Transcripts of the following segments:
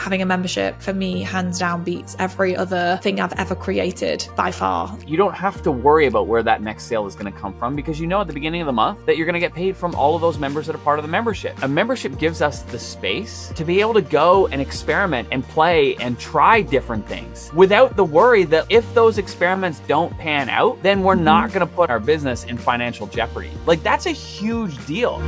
having a membership for me, hands down, beats every other thing I've ever created by far. You don't have to worry about where that next sale is going to come from because you know at the beginning of the month that you're going to get paid from all of those members that are part of the membership. A membership gives us the space to be able to go and experiment and play and try different things without the worry that if those experiments don't pan out, then we're not going to put our business in financial jeopardy. Like, that's a huge deal.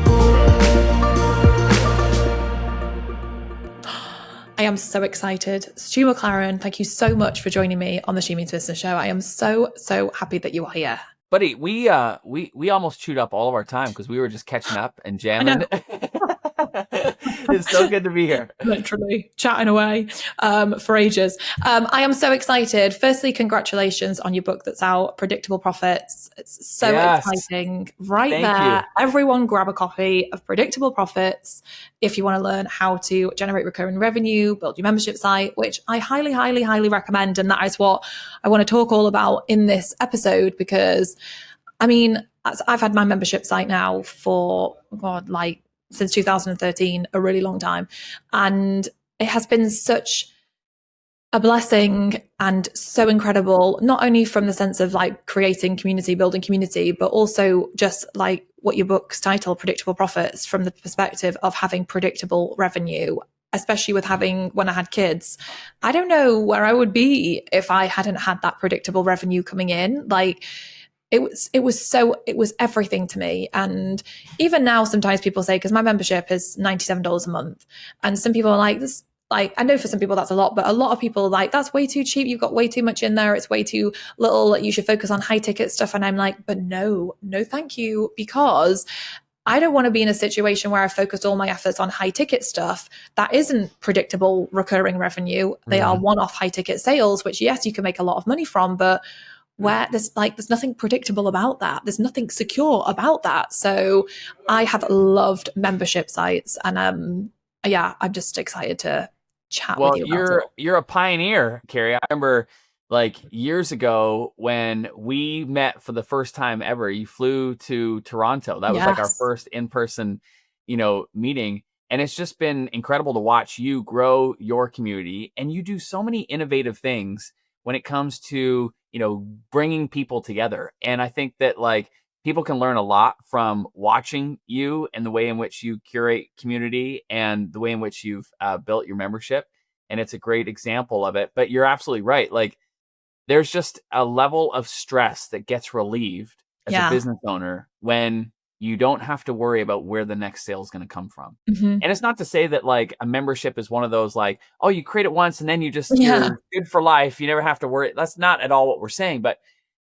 I am so excited. Stu McLaren, thank you so much for joining me on the She Means Business Show. I am so happy that you are here. Buddy, we almost chewed up all of our time because we were just catching up and jamming. It's so good to be here. Literally chatting away for ages. I am so excited. Firstly, congratulations on your book that's out, Predictable Profits. It's so exciting. Thank you. Everyone grab a copy of Predictable Profits if you want to learn how to generate recurring revenue, build your membership site, which I highly recommend. And that is what I want to talk all about in this episode because, I mean, I've had my membership site now for, since 2013, a really long time. And it has been such a blessing and so incredible, not only from the sense of like creating community, building community, but also just like what your book's title, Predictable Profits, from the perspective of having predictable revenue, especially with when I had kids. I don't know where I would be if I hadn't had that predictable revenue coming in. Like, it was everything to me. And even now, sometimes people say, because my membership is $97 a month, and some people are like, this, like, I know for some people that's a lot, but a lot of people are like, that's way too cheap. You've got way too much in there. It's way too little. You should focus on high ticket stuff. And I'm like, but no, thank you. Because I don't want to be in a situation where I focused all my efforts on high ticket stuff that isn't predictable recurring revenue. They are one-off high ticket sales, which yes, you can make a lot of money from, but where there's nothing predictable about that. There's nothing secure about that. So I have loved membership sites, and I'm just excited to chat with you. Well, you're a pioneer, Carrie. I remember like years ago when we met for the first time ever. You flew to Toronto. That was like our first in-person, meeting. And it's just been incredible to watch you grow your community, and you do so many innovative things when it comes to bringing people together. And I think that like people can learn a lot from watching you and the way in which you curate community and the way in which you've built your membership. And it's a great example of it. But you're absolutely right. Like, there's just a level of stress that gets relieved as a business owner when you don't have to worry about where the next sale is going to come from. And it's not to say that like a membership is one of those like, oh, you create it once and then you're good for life. You never have to worry. That's not at all what we're saying. But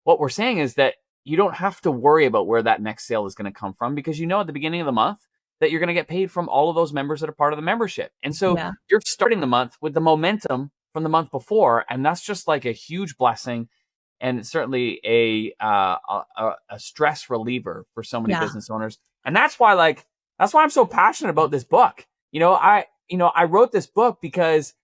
what we're saying is that you don't have to worry about where that next sale is going to come from because at the beginning of the month that you're going to get paid from all of those members that are part of the membership. And so you're starting the month with the momentum from the month before. And that's just like a huge blessing. And certainly a stress reliever for so many business owners. And that's why I'm so passionate about this book. I wrote this book because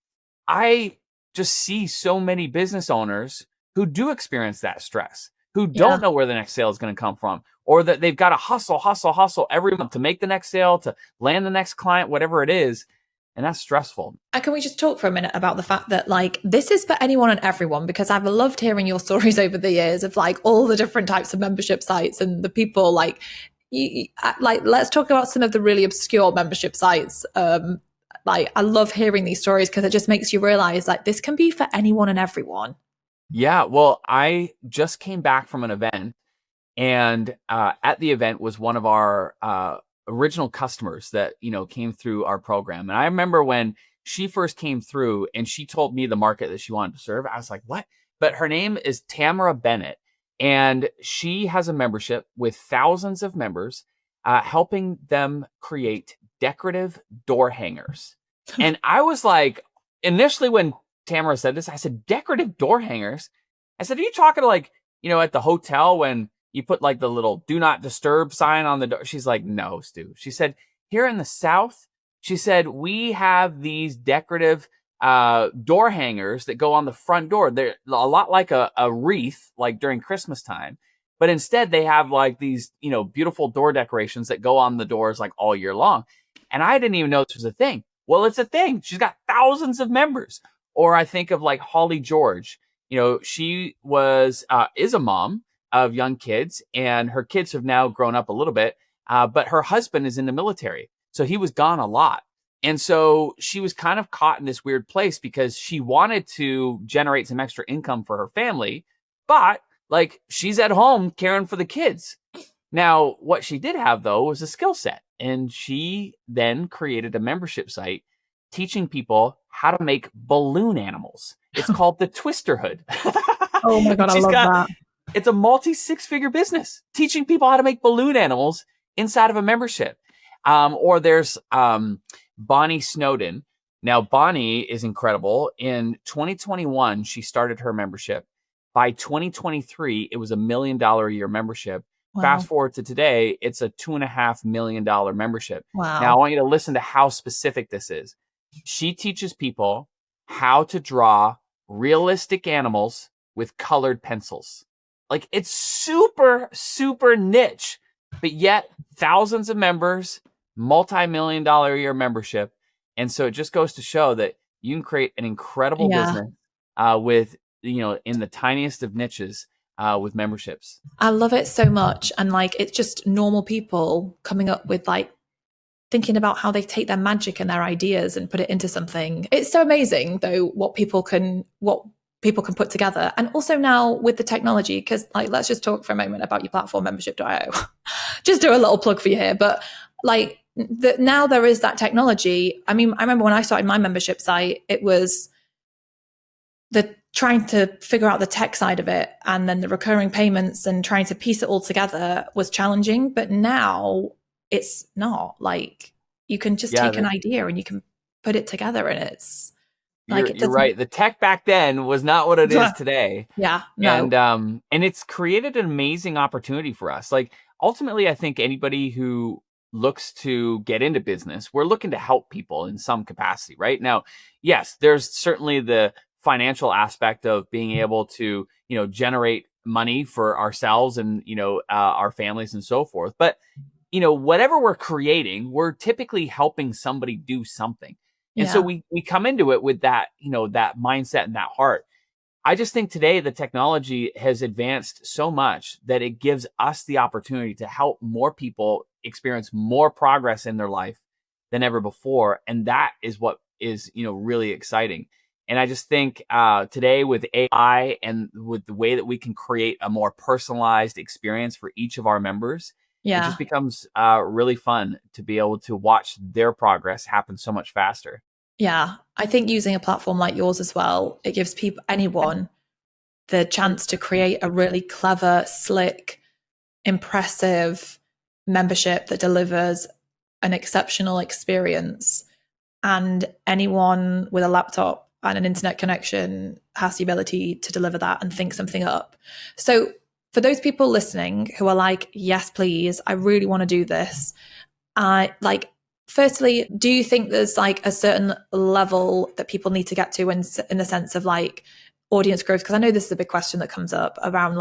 I just see so many business owners who do experience that stress, who don't know where the next sale is going to come from, or that they've got to hustle every month to make the next sale, to land the next client, whatever it is. And that's stressful. And can we just talk for a minute about the fact that like this is for anyone and everyone? Because I've loved hearing your stories over the years of like all the different types of membership sites and the people like let's talk about some of the really obscure membership sites. Like I love hearing these stories because it just makes you realize like this can be for anyone and everyone. Yeah, well, I just came back from an event, and at the event was one of our original customers that came through our program. And I remember when she first came through and she told me the market that she wanted to serve, I was like, what? But her name is Tamara Bennett, and she has a membership with thousands of members, helping them create decorative door hangers. And I was like, initially when Tamara said this, I said, decorative door hangers? I said, are you talking like, at the hotel when you put like the little do not disturb sign on the door? She's like, no, Stu. She said, here in the South, she said, we have these decorative door hangers that go on the front door. They're a lot like a wreath, like during Christmas time. But instead, they have like these, beautiful door decorations that go on the doors like all year long. And I didn't even know this was a thing. Well, it's a thing. She's got thousands of members. Or I think of like Holly George. She is a mom of young kids, and her kids have now grown up a little bit. But her husband is in the military, so he was gone a lot. And so she was kind of caught in this weird place because she wanted to generate some extra income for her family, but like she's at home caring for the kids. Now, what she did have though was a skill set, and she then created a membership site teaching people how to make balloon animals. It's called the Twister Hood. Oh my God, I love that. It's a multi-six-figure business teaching people how to make balloon animals inside of a membership. Or there's Bonnie Snowden. Now, Bonnie is incredible. In 2021, she started her membership. By 2023, it was $1 million a year membership. Wow. Fast forward to today, it's a $2.5 million membership. Wow. Now, I want you to listen to how specific this is. She teaches people how to draw realistic animals with colored pencils. Like, it's super, super niche, but yet thousands of members, multi-million-dollar a year membership. And so it just goes to show that you can create an incredible business with, in the tiniest of niches with memberships. I love it so much. And like, it's just normal people coming up with like, thinking about how they take their magic and their ideas and put it into something. It's so amazing though, what people can put together. And also now with the technology, because like, let's just talk for a moment about your platform, membership.io. Just do a little plug for you here. But like now there is that technology. I mean, I remember when I started my membership site, it was trying to figure out the tech side of it, and then the recurring payments and trying to piece it all together was challenging. But now it's not. Like, you can just take an idea and you can put it together, and it's like, you're right. The tech back then was not what it is today. Yeah. No. And it's created an amazing opportunity for us. Like, ultimately, I think anybody who looks to get into business, we're looking to help people in some capacity, right? Now, yes, there's certainly the financial aspect of being able to, generate money for ourselves and, our families and so forth. But, whatever we're creating, we're typically helping somebody do something. And so we come into it with that, that mindset and that heart. I just think today the technology has advanced so much that it gives us the opportunity to help more people experience more progress in their life than ever before. And that is what is, really exciting. And I just think today with AI and with the way that we can create a more personalized experience for each of our members, it just becomes really fun to be able to watch their progress happen so much faster. Yeah, I think using a platform like yours as well, it gives anyone the chance to create a really clever, slick, impressive membership that delivers an exceptional experience. And anyone with a laptop and an internet connection has the ability to deliver that and think something up. So for those people listening who are like, yes, please, I really want to do this. Firstly, do you think there's like a certain level that people need to get to in the sense of like audience growth? Because I know this is a big question that comes up around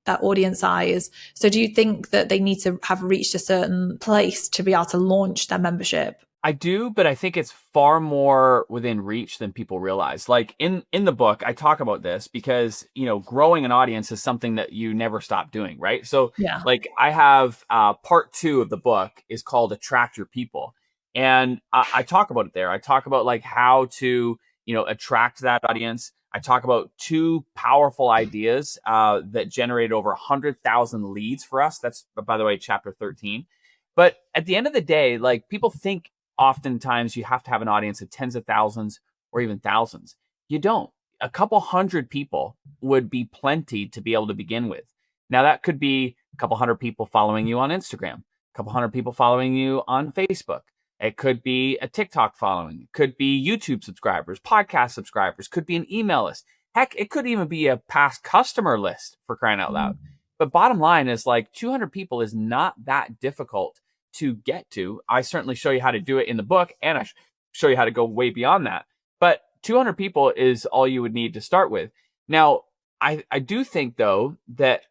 that audience size. So do you think that they need to have reached a certain place to be able to launch their membership? I do, but I think it's far more within reach than people realize. Like in the book, I talk about this because, growing an audience is something that you never stop doing, right? So like I have part 2 of the book is called Attract Your People. And I talk about it there. I talk about like how to, attract that audience. I talk about 2 powerful ideas that generated over 100,000 leads for us. That's, by the way, chapter 13. But at the end of the day, like people think oftentimes you have to have an audience of tens of thousands or even thousands. You don't. A couple hundred people would be plenty to be able to begin with. Now that could be a couple hundred people following you on Instagram, a couple hundred people following you on Facebook. It could be a TikTok following. It could be YouTube subscribers, podcast subscribers, could be an email list. Heck, it could even be a past customer list, for crying out loud. But bottom line is like 200 people is not that difficult to get to. I certainly show you how to do it in the book, and I show you how to go way beyond that. But 200 people is all you would need to start with. Now, I do think, though, that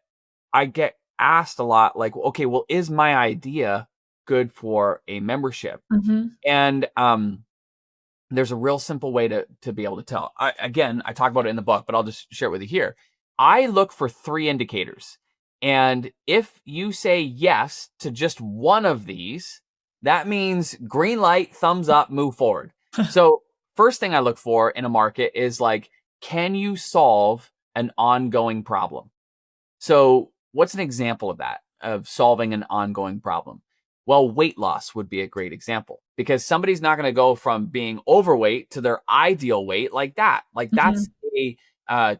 I get asked a lot, like, okay, well, is my idea good for a membership? Mm-hmm. And there's a real simple way to be able to tell. Again, I talk about it in the book, but I'll just share it with you here. I look for 3 indicators. And if you say yes to just one of these, that means green light, thumbs up, move forward. So first thing I look for in a market is like, can you solve an ongoing problem? So what's an example of that, of solving an ongoing problem? Well, weight loss would be a great example, because somebody's not going to go from being overweight to their ideal weight like that. Like that's a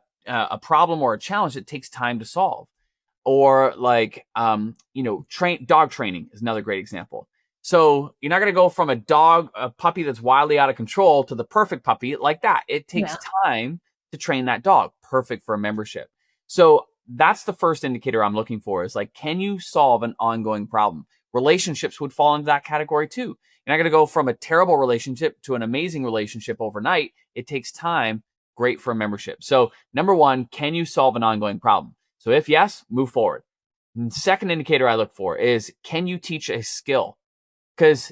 problem or a challenge that takes time to solve. Or like, dog training is another great example. So you're not going to go from a puppy that's wildly out of control to the perfect puppy like that. It takes time to train that dog. Perfect for a membership. So that's the first indicator I'm looking for, is like, can you solve an ongoing problem? Relationships would fall into that category too. You're not going to go from a terrible relationship to an amazing relationship overnight. It takes time. Great for a membership. So number 1, can you solve an ongoing problem? So if yes, move forward. And second indicator I look for is, can you teach a skill? Because,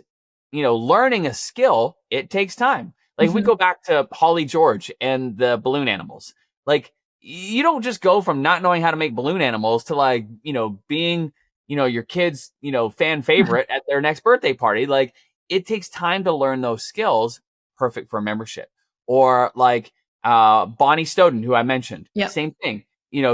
learning a skill, it takes time. Like if we go back to Holly George and the balloon animals, like you don't just go from not knowing how to make balloon animals to like, being, your kid's, fan favorite at their next birthday party. Like it takes time to learn those skills. Perfect for a membership. Or like Bonnie Snowden, who I mentioned, same thing.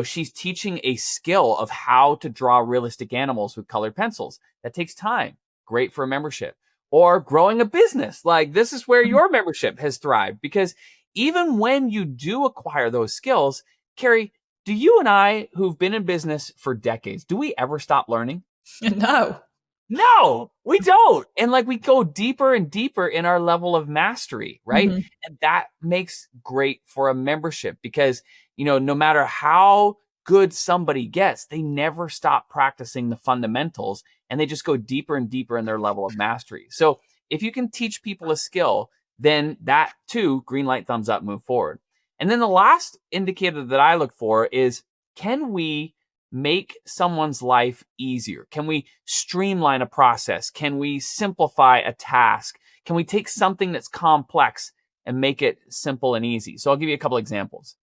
She's teaching a skill of how to draw realistic animals with colored pencils. That takes time. Great for a membership. Or growing a business. Like this is where your membership has thrived, because even when you do acquire those skills, Carrie, do you and I, who've been in business for decades, do we ever stop learning? No, we don't. And like we go deeper and deeper in our level of mastery, right? And that makes great for a membership, because, no matter how good somebody gets, they never stop practicing the fundamentals, and they just go deeper and deeper in their level of mastery. So if you can teach people a skill, then that too, green light, thumbs up, move forward. And then the last indicator that I look for is, can we make someone's life easier? Can we streamline a process? Can we simplify a task? Can we take something that's complex and make it simple and easy? So I'll give you a couple examples.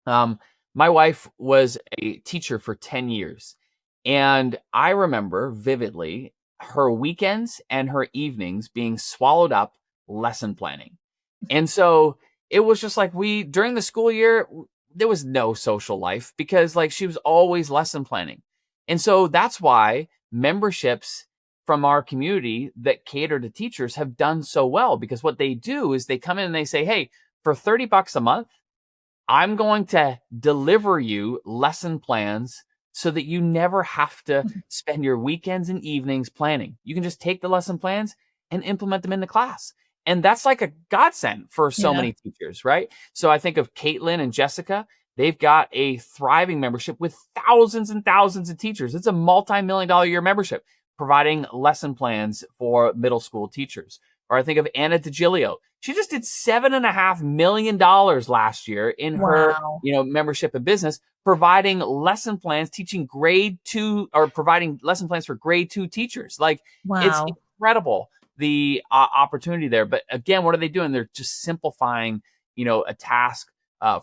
My wife was a teacher for 10 years, and I remember vividly her weekends and her evenings being swallowed up lesson planning. And so it was just like during the school year, there was no social life, because like she was always lesson planning. And so that's why memberships from our community that cater to teachers have done so well, because what they do is they come in and they say, hey, for $30 a month, I'm going to deliver you lesson plans so that you never have to spend your weekends and evenings planning. You can just take the lesson plans and implement them in the class. And that's like a godsend for so many teachers, right? So I think of Caitlin and Jessica. They've got a thriving membership with thousands and thousands of teachers. It's a multi-million-dollar a year membership, providing lesson plans for middle school teachers. Or I think of Anna DiGilio. She just did $7.5 million last year in her, membership and business, providing lesson plans, teaching grade 2, or providing lesson plans for grade 2 teachers. Like it's incredible, the opportunity there. But again, what are they doing? They're just simplifying, a task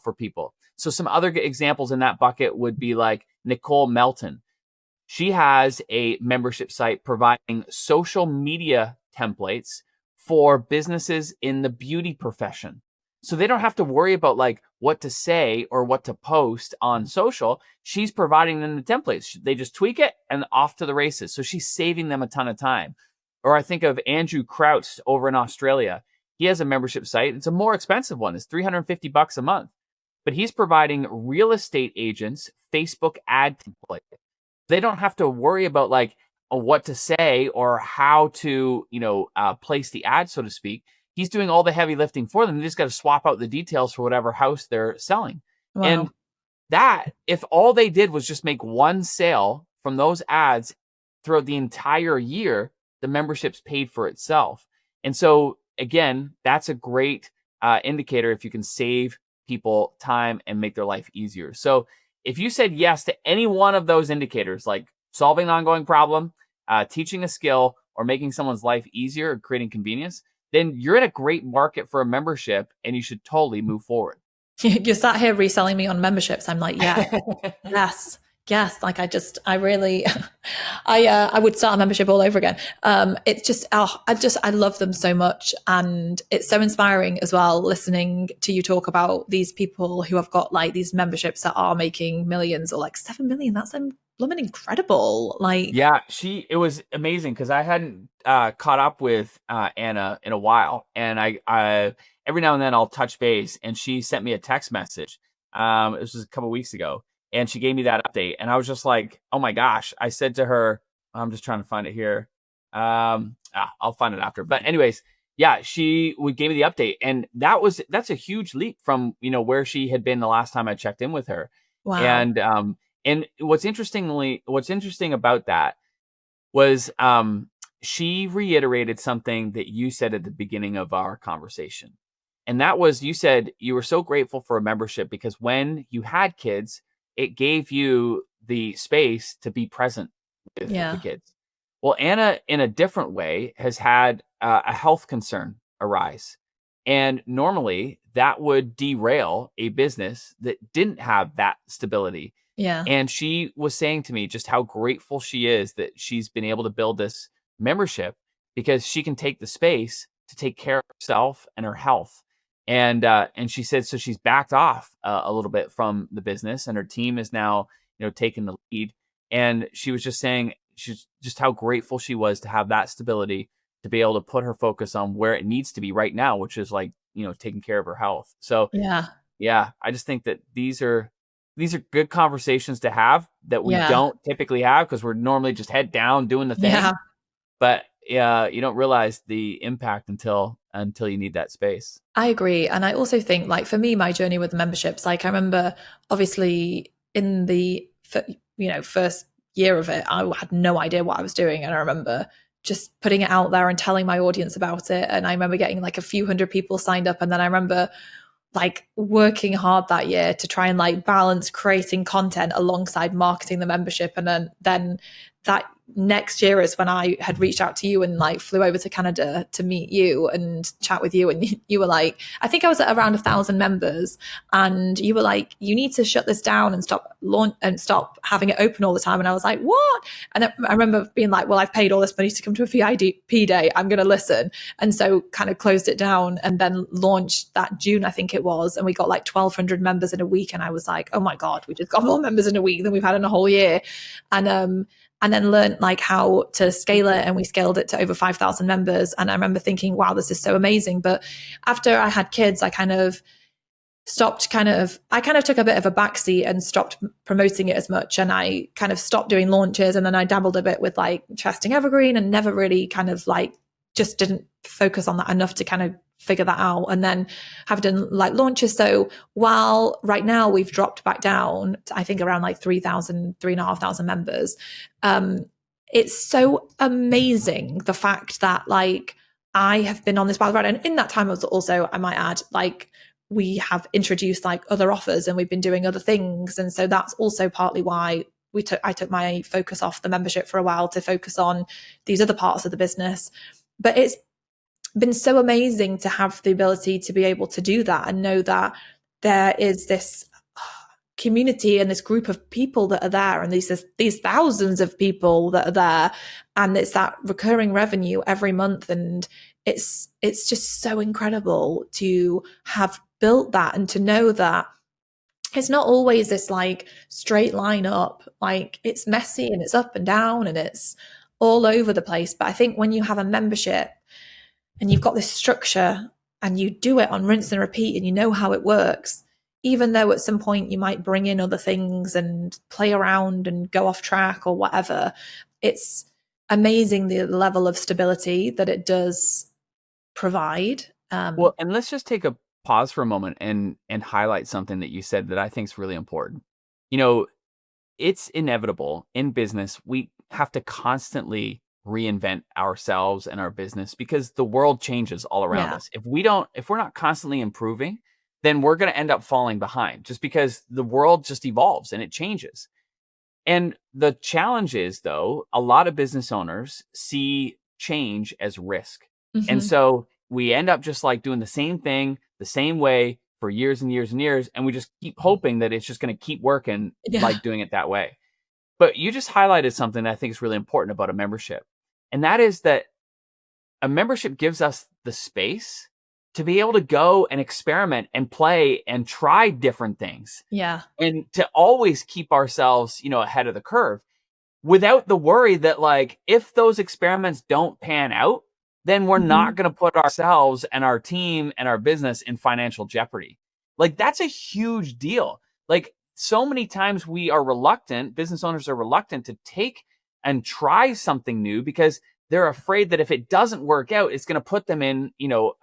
for people. So some other examples in that bucket would be like Nicole Melton. She has a membership site providing social media templates for businesses in the beauty profession. So they don't have to worry about like what to say or what to post on social. She's providing them the templates. They just tweak it and off to the races. So she's saving them a ton of time. Or I think of Andrew Crouch over in Australia. He has a membership site. It's a more expensive one. It's $350 a month. But he's providing real estate agents Facebook ad templates. They don't have to worry about like what to say or how to, place the ad, so to speak. He's doing all the heavy lifting for them. They just got to swap out the details for whatever house they're selling. Wow. And that, if all they did was just make one sale from those ads throughout the entire year, the membership's paid for itself. And so again, that's a great indicator if you can save people time and make their life easier. So if you said yes to any one of those indicators, like solving an ongoing problem, teaching a skill, or making someone's life easier or creating convenience, then you're in a great market for a membership and you should totally move forward. You're sat here reselling me on memberships. I'm like, yeah, yes. Like I really, I would start a membership all over again. It's just, I love them so much. And it's so inspiring as well, listening to you talk about these people who have got like these memberships that are making millions, or like 7 million. That's blooming incredible. Like, yeah, it was amazing because I hadn't caught up with Anna in a while, and I every now and then I'll touch base, and she sent me a text message. This was a couple weeks ago, and she gave me that update, and I was just like, oh my gosh. I said to her, I'm just trying to find it here. I'll find it after. But anyways, yeah, she gave me the update, and that's a huge leap from where she had been the last time I checked in with her. wow. And what's interesting about that was she reiterated something that you said at the beginning of our conversation. And that was, you said you were so grateful for a membership because when you had kids, it gave you the space to be present with the kids. Well, Anna, in a different way, has had a health concern arise. And normally that would derail a business that didn't have that stability. Yeah. And she was saying to me just how grateful she is that she's been able to build this membership because she can take the space to take care of herself and her health. And she said, so she's backed off a little bit from the business, and her team is now, taking the lead. And she was just saying just how grateful she was to have that stability, to be able to put her focus on where it needs to be right now, which is like, taking care of her health. So yeah, I just think that these are good conversations to have that we don't typically have because we're normally just head down doing the thing. Yeah. But yeah, you don't realize the impact until you need that space. I agree. And I also think, like, for me, my journey with the memberships, like I remember obviously in the first year of it, I had no idea what I was doing. And I remember just putting it out there and telling my audience about it. And I remember getting like a few hundred people signed up. And then I remember like working hard that year to try and like balance creating content alongside marketing the membership. And then that next year is when I had reached out to you and like flew over to Canada to meet you and chat with you. And you were like, I think I was at around 1,000 members, and you were like, you need to shut this down and stop having it open all the time. And I was like, what? And I remember being like, well, I've paid all this money to come to a VIP day. I'm going to listen. And so kind of closed it down and then launched that June, I think it was. And we got like 1,200 members in a week. And I was like, oh my God, we just got more members in a week than we've had in a whole year. And then learned like how to scale it, and we scaled it to over 5,000 members. And I remember thinking, wow, this is so amazing. But after I had kids, I kind of took a bit of a backseat and stopped promoting it as much. And I kind of stopped doing launches. And then I dabbled a bit with like testing Evergreen, and never really kind of like just didn't focus on that enough to kind of figure that out, and then have done like launches. So while right now we've dropped back down to, I think, around like 3,500 members, it's so amazing the fact that like I have been on this wild ride. And in that time also, I might add, like we have introduced like other offers and we've been doing other things. And so that's also partly why I took my focus off the membership for a while to focus on these other parts of the business. But it's been so amazing to have the ability to be able to do that and know that there is this community and this group of people that are there, and these thousands of people that are there, and it's that recurring revenue every month. And it's just so incredible to have built that, and to know that it's not always this like straight line up. Like it's messy and it's up and down and it's all over the place. But I think when you have a membership and you've got this structure and you do it on rinse and repeat and you know how it works, even though at some point you might bring in other things and play around and go off track or whatever, it's amazing the level of stability that it does provide. Well, and let's just take a pause for a moment and highlight something that you said that I think is really important. It's inevitable in business. We have to constantly reinvent ourselves and our business because the world changes all around us. If we're not constantly improving, then we're going to end up falling behind, just because the world just evolves and it changes. And the challenge is, though, a lot of business owners see change as risk. Mm-hmm. And so we end up just like doing the same thing the same way for years and years and years. And we just keep hoping that it's just going to keep working like doing it that way. But you just highlighted something that I think is really important about a membership. And that is that a membership gives us the space to be able to go and experiment and play and try different things. Yeah. And to always keep ourselves, ahead of the curve without the worry that like, if those experiments don't pan out, then we're not going to put ourselves and our team and our business in financial jeopardy. Like that's a huge deal. Like so many times business owners are reluctant to take and try something new because they're afraid that if it doesn't work out, it's going to put them in,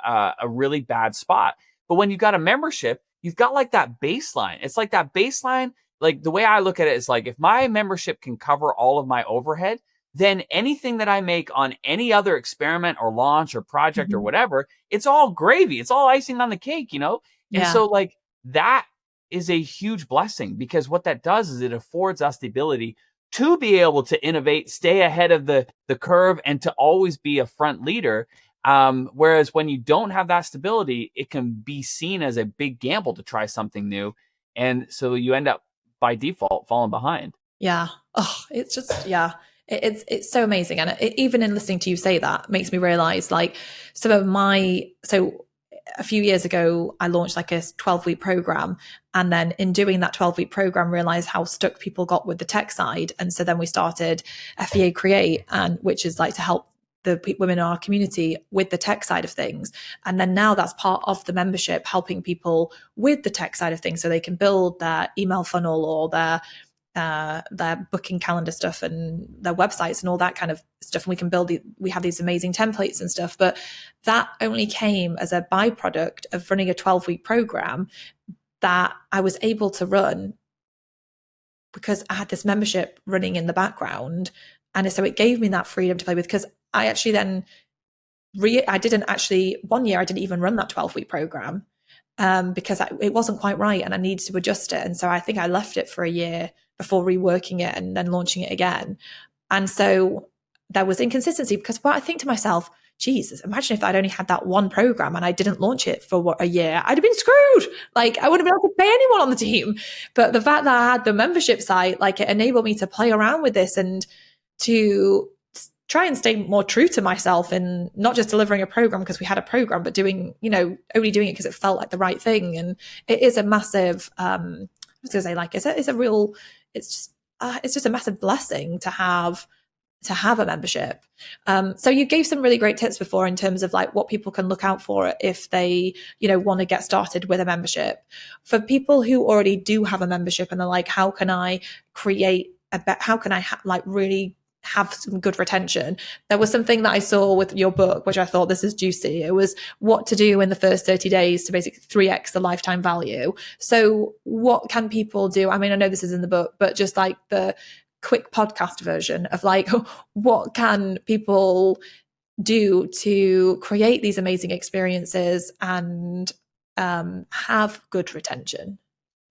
a really bad spot. But when you've got a membership, you've got like that baseline. It's like that baseline. Like the way I look at it is like, if my membership can cover all of my overhead, then anything that I make on any other experiment or launch or project or whatever, it's all gravy. It's all icing on the cake, And so like that is a huge blessing because what that does is it affords us the ability to be able to innovate, stay ahead of the curve, and to always be a front leader. Whereas when you don't have that stability, it can be seen as a big gamble to try something new. And so you end up by default falling behind. Yeah. Oh, it's just, it's so amazing. And even in listening to you say that makes me realize like a few years ago, I launched like a 12-week program. And then in doing that 12-week program, realized how stuck people got with the tech side. And so then we started FEA Create, which is like to help the women in our community with the tech side of things. And then now that's part of the membership, helping people with the tech side of things so they can build their email funnel or their booking calendar stuff and their websites and all that kind of stuff. And we have these amazing templates and stuff, but that only came as a byproduct of running a 12-week program that I was able to run because I had this membership running in the background. And so it gave me that freedom to play with, because I actually then one year I didn't even run that 12-week program because it wasn't quite right and I needed to adjust it. And so I think I left it for a year before reworking it and then launching it again. And so there was inconsistency because I think to myself, Jesus, imagine if I'd only had that one program and I didn't launch it for a year, I'd have been screwed. Like I wouldn't have been able to pay anyone on the team. But the fact that I had the membership site, like it enabled me to play around with this and to try and stay more true to myself in not just delivering a program because we had a program, but only doing it because it felt like the right thing. And it is a massive, I was going to say like, it's just a massive blessing to have a membership. So you gave some really great tips before in terms of like what people can look out for if they, want to get started with a membership. For people who already do have a membership and they're like, how can I really have some good retention? There was something that I saw with your book, which I thought, this is juicy. It was what to do in the first 30 days to basically 3x the lifetime value. So what can people do? I mean, I know this is in the book, but just like the quick podcast version of like, what can people do to create these amazing experiences and have good retention?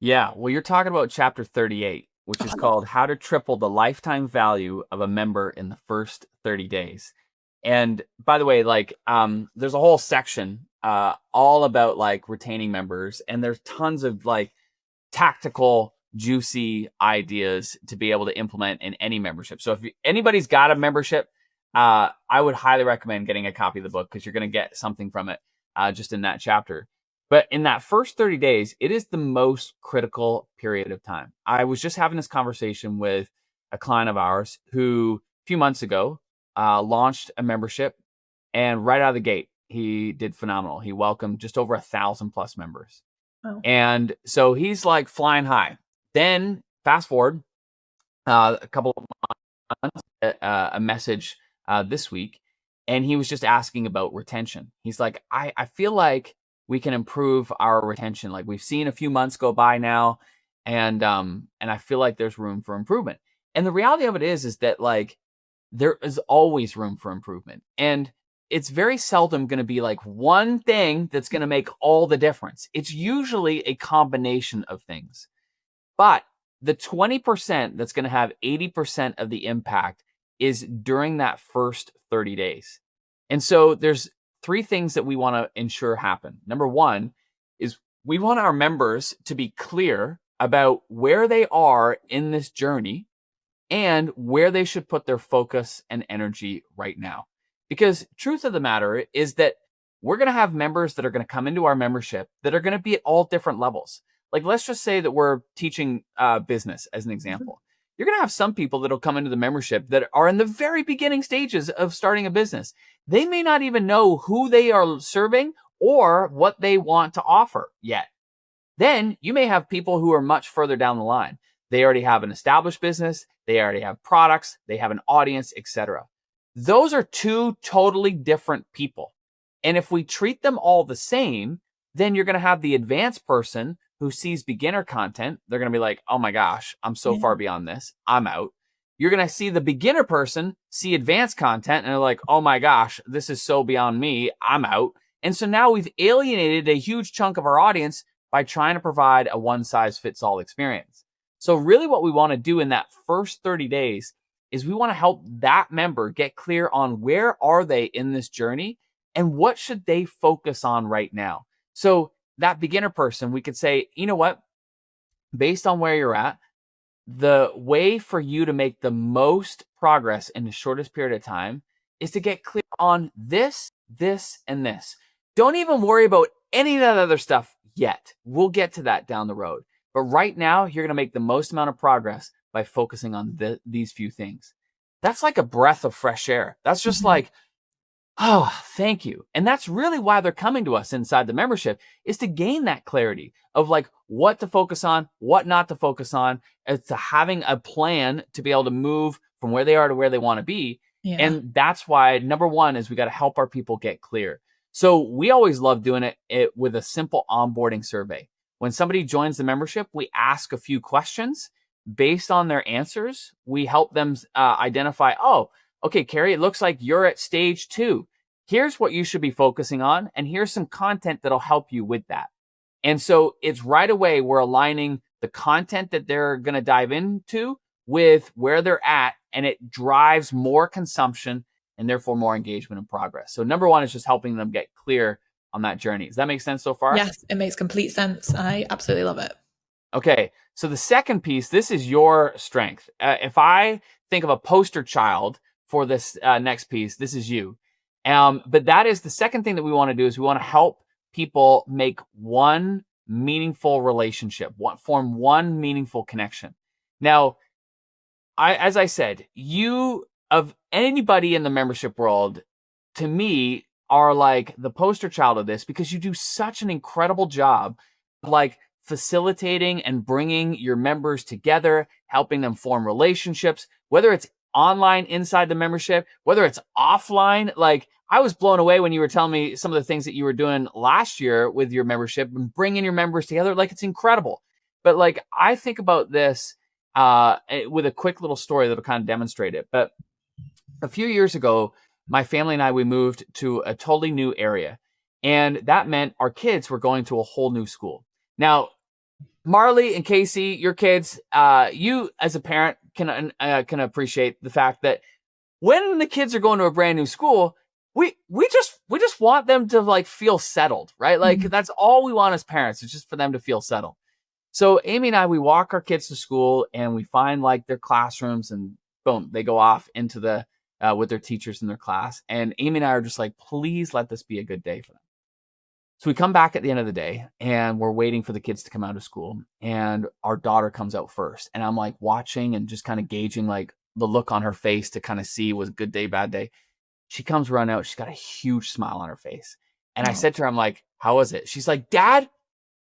Yeah. Well, you're talking about chapter 38. Which is called How to Triple the Lifetime Value of a Member in the First 30 Days. And by the way, like, there's a whole section all about like retaining members, and there's tons of like tactical, juicy ideas to be able to implement in any membership. So if anybody's got a membership, I would highly recommend getting a copy of the book because you're going to get something from it just in that chapter. But in that first 30 days, it is the most critical period of time. I was just having this conversation with a client of ours who a few months ago launched a membership, and right out of the gate, he did phenomenal. He welcomed just over 1,000+ members. Oh. And so he's like flying high. Then fast forward a couple of months, a message this week, and he was just asking about retention. He's like, I feel like we can improve our retention. Like we've seen a few months go by now, and I feel like there's room for improvement. And the reality of it is that like there is always room for improvement, and it's very seldom going to be like one thing that's going to make all the difference. It's usually a combination of things, but the 20% that's going to have 80% of the impact is during that first 30 days. And so there's three things that we want to ensure happen. Number one is we want our members to be clear about where they are in this journey and where they should put their focus and energy right now. Because truth of the matter is that we're going to have members that are going to come into our membership that are going to be at all different levels. Like, let's just say that we're teaching business as an example. You're going to have some people that'll come into the membership that are in the very beginning stages of starting a business. They may not even know who they are serving or what they want to offer yet. Then you may have people who are much further down the line. They already have an established business. They already have products. They have an audience, etc. Those are two totally different people. And if we treat them all the same, then you're going to have the advanced person who sees beginner content. They're going to be like, oh my gosh, I'm so far beyond this. I'm out. You're going to see the beginner person see advanced content and they're like, oh my gosh, this is so beyond me. I'm out. And so now we've alienated a huge chunk of our audience by trying to provide a one-size-fits-all experience. So really what we want to do in that first 30 days is we want to help that member get clear on where are they in this journey and what should they focus on right now. So that beginner person, we could say, you know what, based on where you're at, the way for you to make the most progress in the shortest period of time is to get clear on this, this, and this. Don't even worry about any of that other stuff yet. We'll get to that down the road. But right now, you're going to make the most amount of progress by focusing on these few things. That's like a breath of fresh air. That's just like, oh, thank you. And that's really why they're coming to us inside the membership, is to gain that clarity of like what to focus on, what not to focus on, as to having a plan to be able to move from where they are to where they want to be. Yeah. And that's why number one is we got to help our people get clear. So we always love doing it with a simple onboarding survey. When somebody joins the membership, we ask a few questions. Based on their answers, we help them identify, oh, okay, Carrie, it looks like you're at stage 2. Here's what you should be focusing on, and here's some content that'll help you with that. And so it's right away we're aligning the content that they're going to dive into with where they're at, and it drives more consumption and therefore more engagement and progress. So number one is just helping them get clear on that journey. Does that make sense so far? Yes, it makes complete sense. I absolutely love it. Okay, so the second piece, this is your strength. If I think of a poster child for this next piece, this is you. But that is the second thing that we want to do is we want to help people make one meaningful relationship, form one meaningful connection. Now, as I said, you of anybody in the membership world, to me, are like the poster child of this because you do such an incredible job of like facilitating and bringing your members together, helping them form relationships, whether it's online inside the membership, whether it's offline. Like I was blown away when you were telling me some of the things that you were doing last year with your membership and bringing your members together. Like it's incredible. But like I think about this with a quick little story that'll kind of demonstrate it. But a few years ago, my family and I, we moved to a totally new area. And that meant our kids were going to a whole new school. Now, Marley and Casey, your kids, you as a parent can appreciate the fact that when the kids are going to a brand new school, we just want them to like feel settled, right? Like that's all we want as parents, is just for them to feel settled. So Amy and I, we walk our kids to school and we find like their classrooms and boom, they go off into the with their teachers in their class. And Amy and I are just like, please let this be a good day for them. So we come back at the end of the day and we're waiting for the kids to come out of school, and our daughter comes out first. And I'm like watching and just kind of gauging like the look on her face to kind of see was a good day, bad day. She comes running out. She's got a huge smile on her face. And I said to her, I'm like, how was it? She's like, Dad,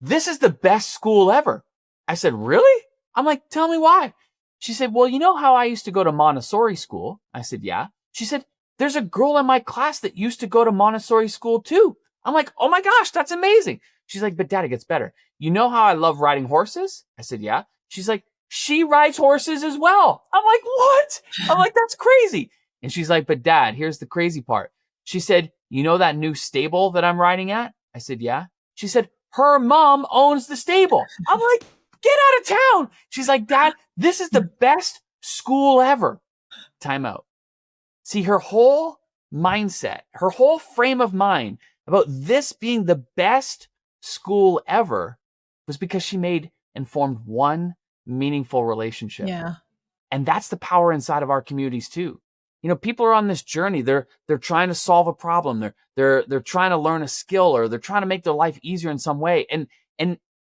this is the best school ever. I said, really? I'm like, tell me why. She said, well, you know how I used to go to Montessori school? I said, yeah. She said, there's a girl in my class that used to go to Montessori school too. I'm like, oh my gosh, that's amazing. She's like, but Dad, it gets better. You know how I love riding horses? I said, yeah. She's like, she rides horses as well. I'm like, what? I'm like, that's crazy. And she's like, but Dad, here's the crazy part. She said, you know that new stable that I'm riding at? I said, yeah. She said, her mom owns the stable. I'm like, get out of town. She's like, Dad, this is the best school ever. Time out. See, her whole mindset, her whole frame of mind about this being the best school ever was because she made and formed one meaningful relationship. Yeah. And that's the power inside of our communities too. You know, people are on this journey. They're trying to solve a problem. They're trying to learn a skill, or they're trying to make their life easier in some way. And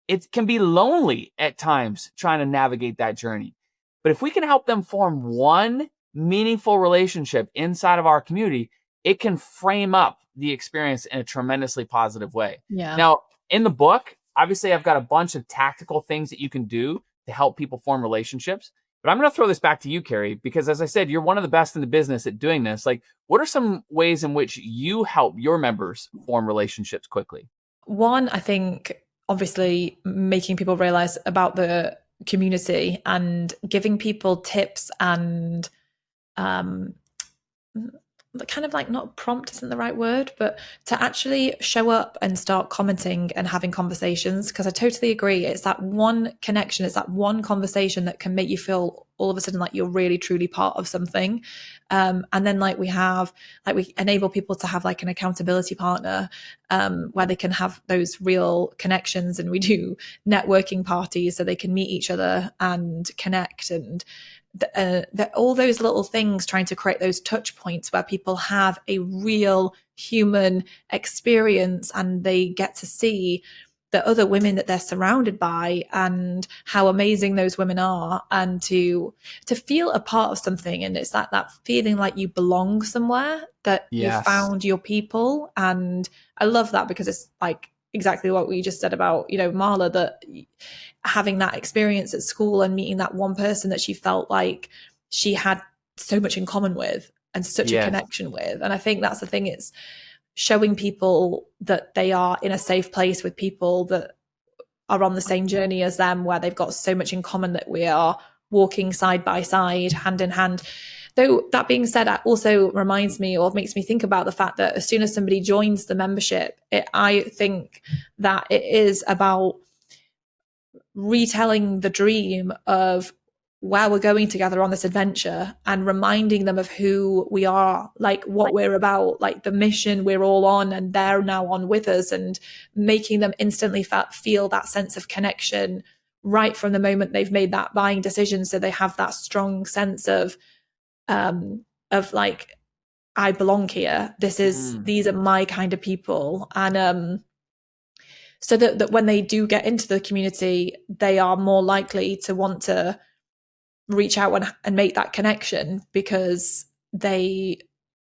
it can be lonely at times trying to navigate that journey. But if we can help them form one meaningful relationship inside of our community, it can frame up the experience in a tremendously positive way. Yeah. Now, in the book, obviously I've got a bunch of tactical things that you can do to help people form relationships. But I'm going to throw this back to you, Carrie, because as I said, you're one of the best in the business at doing this. Like, what are some ways in which you help your members form relationships quickly? One, I think, obviously, making people realize about the community and giving people tips and kind of like, not prompt isn't the right word, but to actually show up and start commenting and having conversations. Because I totally agree. It's that one connection, it's that one conversation that can make you feel all of a sudden like you're really truly part of something. And then we enable people to have like an accountability partner, where they can have those real connections, and we do networking parties so they can meet each other and connect, and all those little things, trying to create those touch points where people have a real human experience and they get to see the other women that they're surrounded by and how amazing those women are, and to feel a part of something. And it's that feeling like you belong somewhere, that you found your people. And I love that, because it's like exactly what we just said about, Marla, that having that experience at school and meeting that one person that she felt like she had so much in common with and such a connection with. And I think that's the thing, it's showing people that they are in a safe place with people that are on the same journey as them, where they've got so much in common that we are walking side by side, hand in hand. Though that being said, that also reminds me, or makes me think about the fact that as soon as somebody joins the membership, I think that it is about retelling the dream of where we're going together on this adventure, and reminding them of who we are, like what we're about, like the mission we're all on, and they're now on with us, and making them instantly feel that sense of connection right from the moment they've made that buying decision. So they have that strong sense of like, I belong here. These are my kind of people. And so that when they do get into the community, they are more likely to want to reach out and make that connection, because they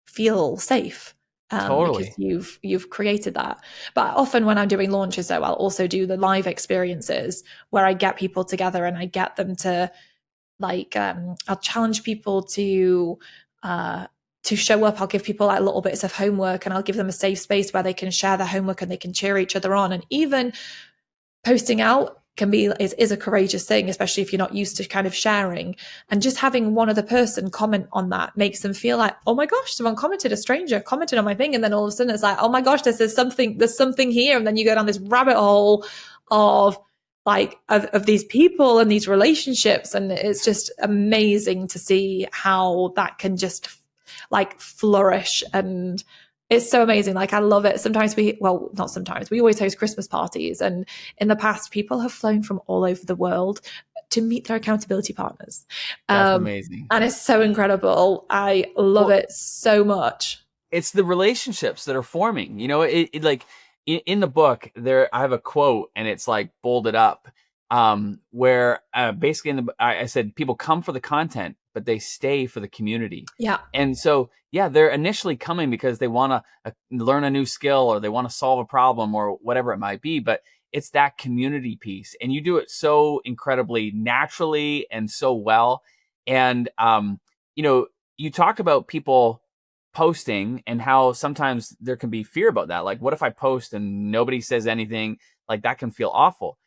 feel safe. Totally. Because you've created that. But often when I'm doing launches, though, I'll also do the live experiences where I get people together and I get them to I'll challenge people to show up. I'll give people like little bits of homework, and I'll give them a safe space where they can share their homework and they can cheer each other on. And even posting out is a courageous thing, especially if you're not used to kind of sharing. And just having one other person comment on that makes them feel like, oh my gosh, someone commented, a stranger commented on my thing. And then all of a sudden it's like, oh my gosh, there's something here. And then you go down this rabbit hole of these people and these relationships. And it's just amazing to see how that can just like flourish. And it's so amazing. Like, I love it. Not sometimes, we always host Christmas parties. And in the past, people have flown from all over the world to meet their accountability partners. That's amazing. And it's so incredible. I love it so much. It's the relationships that are forming, it like in the book there, I have a quote, and it's like bolded up, where basically I said, people come for the content, but they stay for the community. Yeah. And so, they're initially coming because they want to learn a new skill, or they want to solve a problem, or whatever it might be. But it's that community piece, and you do it so incredibly naturally and so well. And, you talk about people posting and how sometimes there can be fear about that. Like, what if I post and nobody says anything? Like, that can feel awful.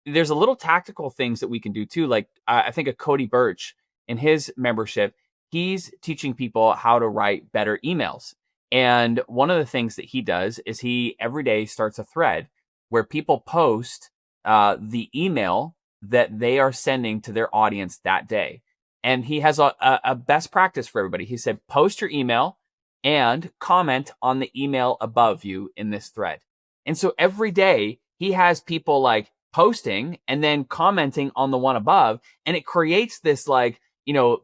There's a little tactical things that we can do too. Like, I think of Cody Birch in his membership, he's teaching people how to write better emails. And one of the things that he does is he every day starts a thread where people post the email that they are sending to their audience that day. And he has a best practice for everybody. He said, post your email and comment on the email above you in this thread. And so every day he has people like posting and then commenting on the one above, and it creates this like,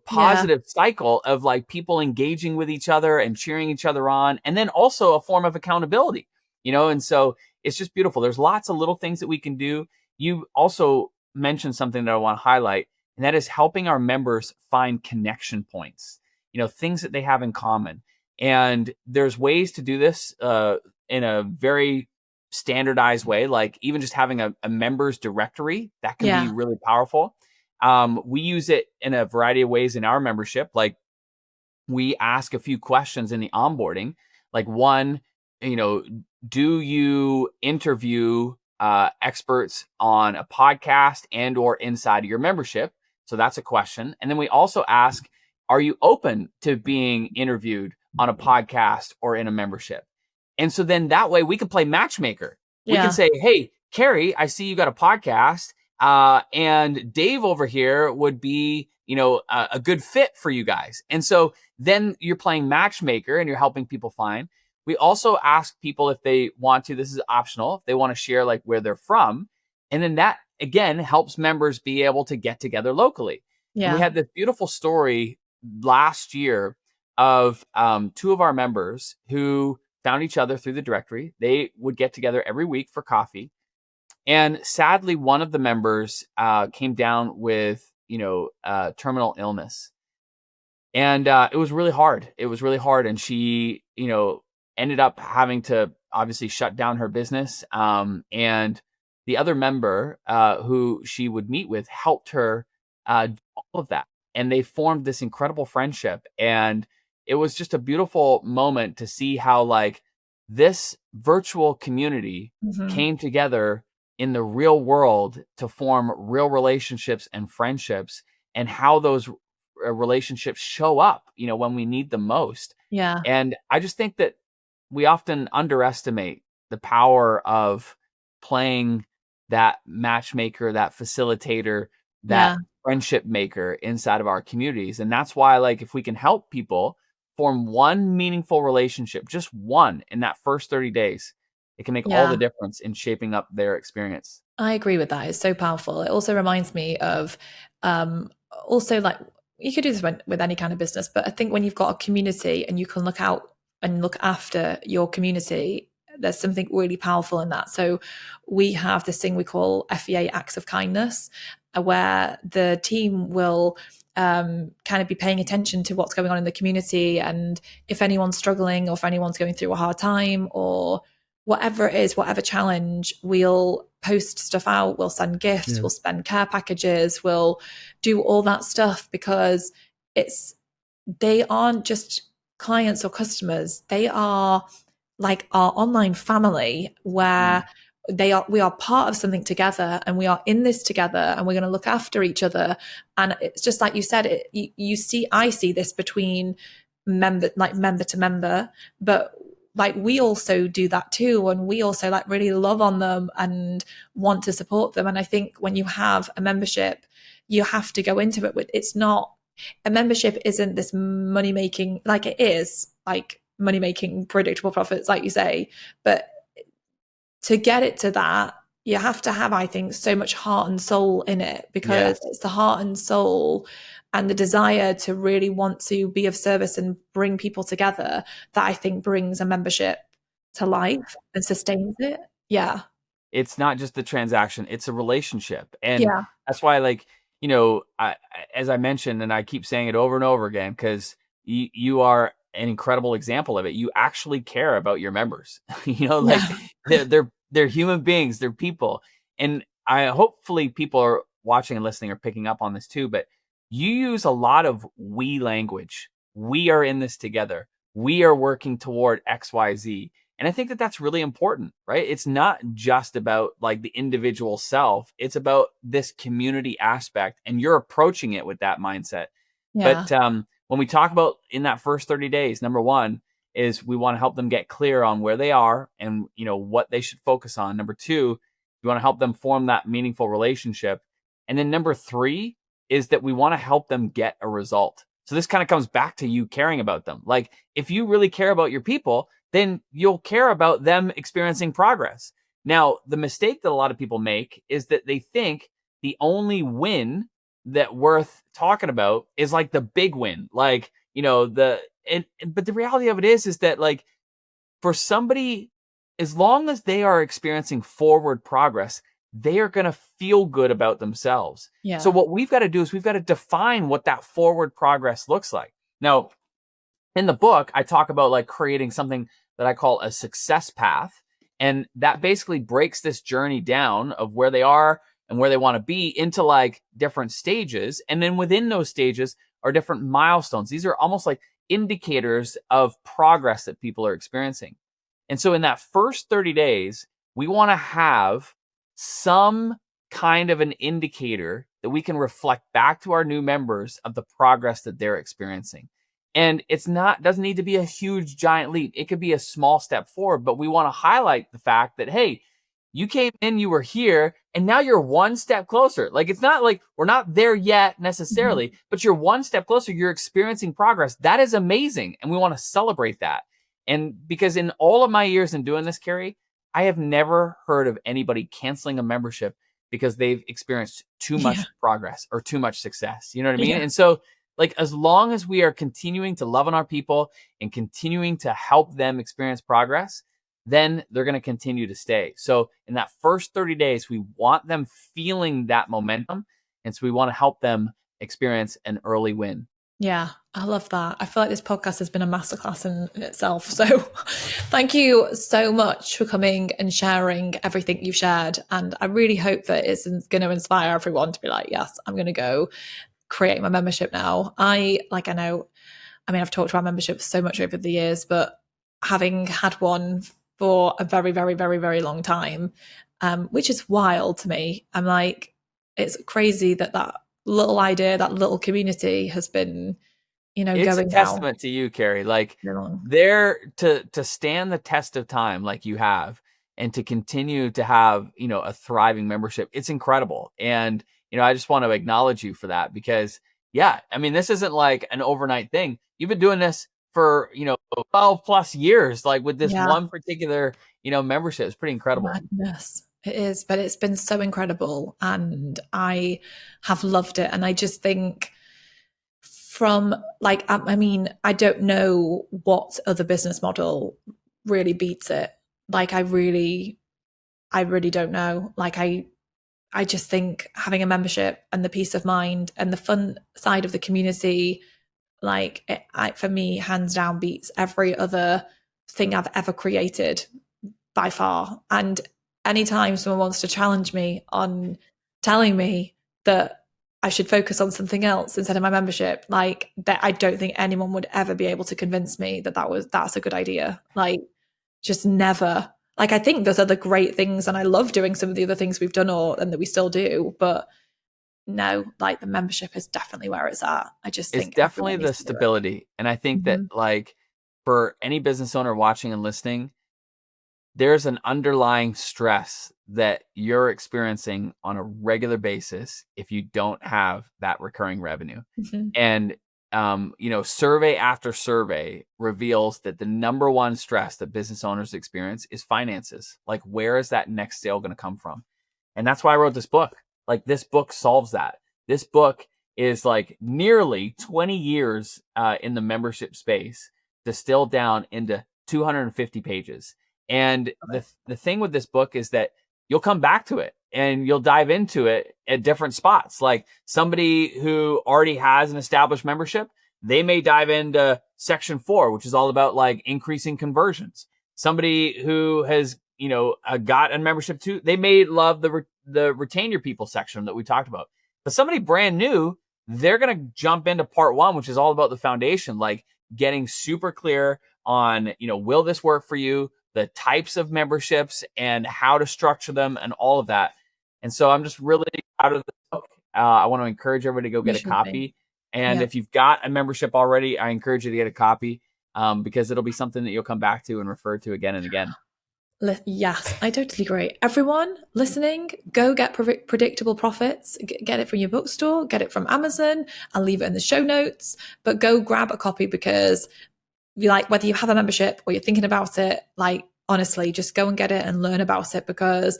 positive cycle of like people engaging with each other and cheering each other on, and then also a form of accountability, and so it's just beautiful. There's lots of little things that we can do. You also mentioned something that I want to highlight, and that is helping our members find connection points, things that they have in common. And there's ways to do this in a very standardized way, like even just having a members directory that can be really powerful. We use it in a variety of ways in our membership. Like we ask a few questions in the onboarding, like one, do you interview experts on a podcast and or inside of your membership? So that's a question. And then we also ask, are you open to being interviewed on a podcast or in a membership? And so then that way we can play matchmaker. We can say, hey, Carrie, I see you got a podcast. And Dave over here would be, a good fit for you guys. And so then you're playing matchmaker and you're helping people find. We also ask people if they want to, this is optional, if they want to share like where they're from. And then that again helps members be able to get together locally. And we had this beautiful story last year of two of our members who found each other through the directory. They would get together every week for coffee. And sadly, one of the members came down with, terminal illness. And it was really hard. And she, ended up having to obviously shut down her business. And the other member who she would meet with helped her do all of that. And they formed this incredible friendship. And it was just a beautiful moment to see how like this virtual community came together in the real world to form real relationships and friendships, and how those relationships show up, when we need them most. And I just think that we often underestimate the power of playing that matchmaker, that facilitator, that friendship maker inside of our communities. And that's why, like, if we can help people form one meaningful relationship, just one in that first 30 days, it can make all the difference in shaping up their experience. I agree with that. It's so powerful. It also reminds me of also like you could do this with any kind of business, but I think when you've got a community and you can look out and look after your community, there's something really powerful in that. So we have this thing we call FEA Acts of Kindness, where the team will kind of be paying attention to what's going on in the community. And if anyone's struggling or if anyone's going through a hard time or whatever it is, whatever challenge, we'll post stuff out, we'll send gifts, we'll spend care packages, we'll do all that stuff, because they aren't just clients or customers, they are like our online family, where we are part of something together, and we are in this together, and we're going to look after each other. And it's just like you said, I see this between member to member, but like we also do that too, and we also like really love on them and want to support them. And I think when you have a membership, you have to go into it with, it's not, a membership isn't this money making, like it is like money making predictable profits, like you say, but to get it to that, you have to have, I think, so much heart and soul in it, because it's the heart and soul and the desire to really want to be of service and bring people together that I think brings a membership to life and sustains it. Yeah. It's not just the transaction, it's a relationship. And that's why, like, as I mentioned, and I keep saying it over and over again, because you are an incredible example of it. You actually care about your members. They're human beings, they're people. And hopefully people are watching and listening are picking up on this too, but you use a lot of we language. We are in this together. We are working toward XYZ. And I think that that's really important, right? It's not just about like the individual self. It's about this community aspect, and you're approaching it with that mindset. But when we talk about in that first 30 days, number one is we want to help them get clear on where they are and, what they should focus on. Number two, we want to help them form that meaningful relationship. And then number three is that we want to help them get a result. So this kind of comes back to you caring about them. Like, if you really care about your people, then you'll care about them experiencing progress. Now, the mistake that a lot of people make is that they think the only win that worth talking about is like the big win. Like, but the reality of it is that, like, for somebody, as long as they are experiencing forward progress, they are going to feel good about themselves. Yeah. So what we've got to do is we've got to define what that forward progress looks like. Now, in the book, I talk about like creating something that I call a success path. And that basically breaks this journey down of where they are and where they want to be into like different stages. And then within those stages are different milestones. These are almost like indicators of progress that people are experiencing. And so in that first 30 days, we want to have some kind of an indicator that we can reflect back to our new members of the progress that they're experiencing. And doesn't need to be a huge giant leap. It could be a small step forward, but we want to highlight the fact that, hey, you came in, you were here, and now you're one step closer. Like, it's not like we're not there yet necessarily, but you're one step closer. You're experiencing progress. That is amazing. And we want to celebrate that. And because in all of my years in doing this, Carrie, I have never heard of anybody canceling a membership because they've experienced too much progress or too much success. You know what I mean? Yeah. And so, like, as long as we are continuing to love on our people and continuing to help them experience progress, then they're going to continue to stay. So in that first 30 days, we want them feeling that momentum. And so we want to help them experience an early win. Yeah, I love that. I feel like this podcast has been a masterclass in itself. So thank you so much for coming and sharing everything you've shared. And I really hope that it's going to inspire everyone to be like, yes, I'm going to go create my membership now. I've talked about memberships so much over the years, but having had one for a very, very, very, very long time, which is wild to me. I'm like, it's crazy that little idea, that little community has been, it's going a testament to you, Carrie. Like, there to stand the test of time like you have, and to continue to have, a thriving membership. It's incredible. And, I just want to acknowledge you for that, because this isn't like an overnight thing. You've been doing this for, 12 plus years, like with this one particular, membership. It's pretty incredible. Madness. It is, but it's been so incredible, and I have loved it. And I just think I don't know what other business model really beats it. Like, I really don't know. Like, I just think having a membership and the peace of mind and the fun side of the community, for me, hands down beats every other thing I've ever created by far. And anytime someone wants to challenge me on telling me that I should focus on something else instead of my membership, like, that, I don't think anyone would ever be able to convince me that's a good idea. Like, just never. Like, I think there's other great things, and I love doing some of the other things we've done and that we still do, but no, like, the membership is definitely where it's at. I just think it's definitely the stability. And I think that, like, for any business owner watching and listening, there's an underlying stress that you're experiencing on a regular basis if you don't have that recurring revenue. And survey after survey reveals that the number one stress that business owners experience is finances. Like, where is that next sale going to come from? And that's why I wrote this book. Like, this book solves that. This book is like nearly 20 years in the membership space, distilled down into 250 pages. And the thing with this book is that you'll come back to it and you'll dive into it at different spots. Like, somebody who already has an established membership, they may dive into section 4, which is all about like increasing conversions. Somebody who has, got a membership too, they may love the retain your people section that we talked about. But somebody brand new, they're going to jump into part 1, which is all about the foundation, like getting super clear on, will this work for you? The types of memberships and how to structure them and all of that. And so I'm just really proud of this book. I want to encourage everybody to go get a copy. And if you've got a membership already, I encourage you to get a copy, because it'll be something that you'll come back to and refer to again and again. Yes, I totally agree. Everyone listening, go get Predictable Profits. Get it from your bookstore, get it from Amazon. I'll leave it in the show notes, but go grab a copy, because like, whether you have a membership or you're thinking about it, like, honestly, just go and get it and learn about it, because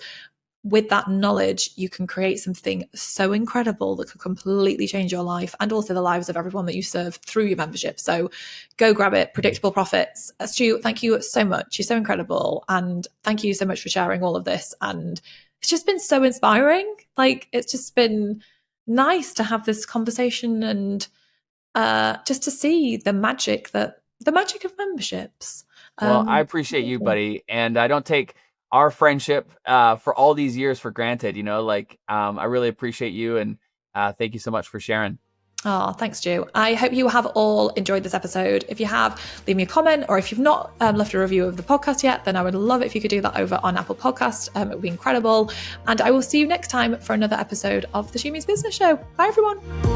with that knowledge, you can create something so incredible that could completely change your life and also the lives of everyone that you serve through your membership. So go grab it, Predictable Profits. Stu, thank you so much. You're so incredible. And thank you so much for sharing all of this. And it's just been so inspiring. Like, it's just been nice to have this conversation and just to see the magic of memberships. Well, I appreciate you, buddy. And I don't take our friendship for all these years for granted. I really appreciate you, and thank you so much for sharing. Oh, thanks, Stu. I hope you have all enjoyed this episode. If you have, leave me a comment, or if you've not left a review of the podcast yet, then I would love it if you could do that over on Apple Podcasts. It would be incredible. And I will see you next time for another episode of the She Means Business Show. Bye, everyone.